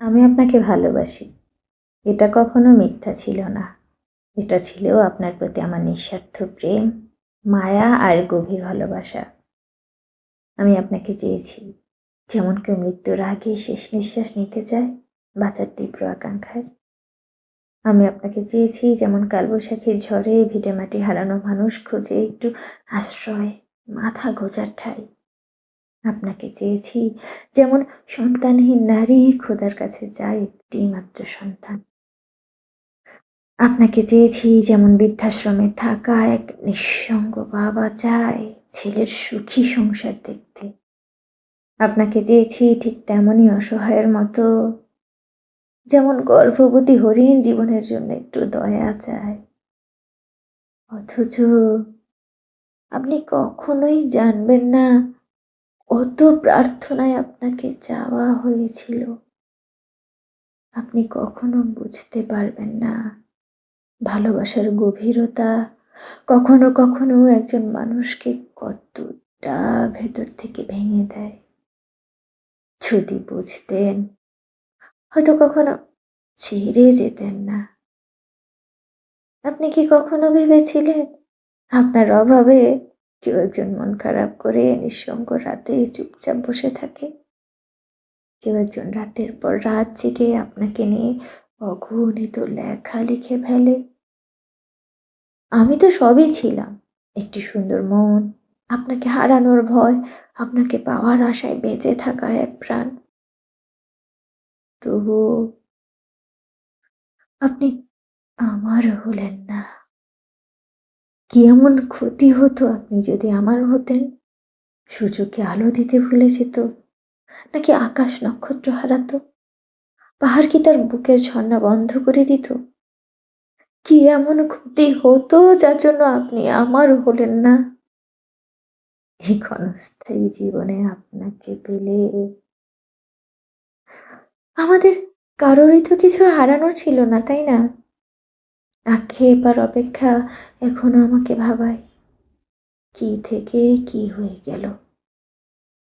আমি আপনাকে ভালোবাসি। এটা কখনো মিথ্যা ছিল না। এটা ছিল আপনার প্রতি আমার নিঃস্বার্থ প্রেম, মায়া আর গভীর ভালোবাসা। আমি আপনাকে চেয়েছি, যেমন কেউ মৃত্যুর আগে শেষ নিঃশ্বাস নিতে চায়, বাঁচার তীব্র আকাঙ্ক্ষায়। আমি আপনাকে চেয়েছি যেমন কালবৈশাখীর ঝড়ে ভিটেমাটি হারানো মানুষ খোঁজে একটু আশ্রয়, মাথা গোঁজার ঠাঁই। আপনাকে চেয়েছি যেমন সন্তানহীন নারী খোদার কাছে যায় একটি মাত্র সন্তান। আপনাকে চেয়েছি যেমন বৃদ্ধাশ্রমে থাকা এক নিঃসঙ্গ বাবা চায় ছেলের সুখী সংসার দেখতে। আপনাকে চেয়েছি ঠিক তেমনই অসহায়ের মতো, যেমন গর্ভবতী হরিণ জীবনের জন্য একটু দয়া চায়। অথচ আপনি কখনোই জানবেন না কত প্রার্থনায় আপনাকে চাওয়া হয়েছিল। আপনি কখনো বুঝতে পারবেন না ভালোবাসার গভীরতা কখনো কখনো একজন মানুষকে কতটা ভেতর থেকে ভেঙে দেয়। যদি বুঝতেন, হয়তো কখনো ছেড়ে যেতেন না। আপনি কি কখনো ভেবেছিলেন আপনার অভাবে কেউ একজন মন খারাপ করে নিঃসঙ্গ রাতে চুপচাপ বসে থাকে? কেউ একজন রাতের পর রাত জেগে আপনাকে নিয়ে অগণিত লেখা লিখে ফেলে? আমি তো সবই ছিলাম। একটি সুন্দর মন, আপনাকে হারানোর ভয়, আপনাকে পাওয়ার আশায় বেঁচে থাকা এক প্রাণ। তবুও আপনি আমার হলেন না। কি এমন ক্ষতি হতো আপনি যদি আমার হতেন? সূর্যকে আলো দিতে ভুলে যেত? নাকি আকাশ নক্ষত্র হারাতো? পাহাড় কি তার বুকের ঝর্ণা বন্ধ করে দিত? কি এমন ক্ষতি হতো যার জন্য আপনি আমার হলেন না? এই ক্ষণস্থায়ী জীবনে আপনাকে পেলে আমাদের কারোরই তো কিছু হারানোর ছিল না, তাই না? আক্ষেপ আর অপেক্ষা এখনো আমাকে ভাবায়, কি থেকে কি হয়ে গেল।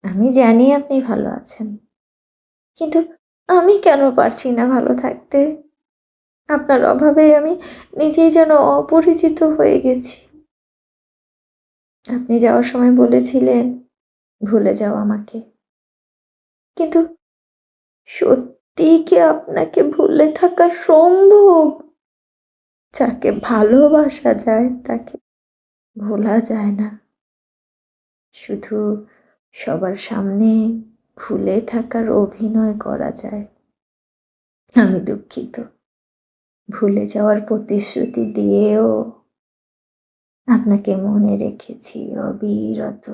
আমি জানি আপনি ভালো আছেন, কিন্তু আমি কেন পারছি না ভালো থাকতে? আপনার অভাবে আমি নিজেই যেন অপরিচিত হয়ে গেছি। আপনি যাওয়ার সময় বলেছিলেন, ভুলে যাও আমাকে। কিন্তু সত্যিই কি আপনাকে ভুলে থাকা সম্ভব? যাকে ভালোবাসা যায় তাকে ভোলা যায় না। শুধু সবার সামনে ভুলে থাকার অভিনয় করা যায়। আমি দুঃখিত। ভুলে যাওয়ার প্রতিশ্রুতি দিয়েও আপনাকে মনে রেখেছি অবিরত।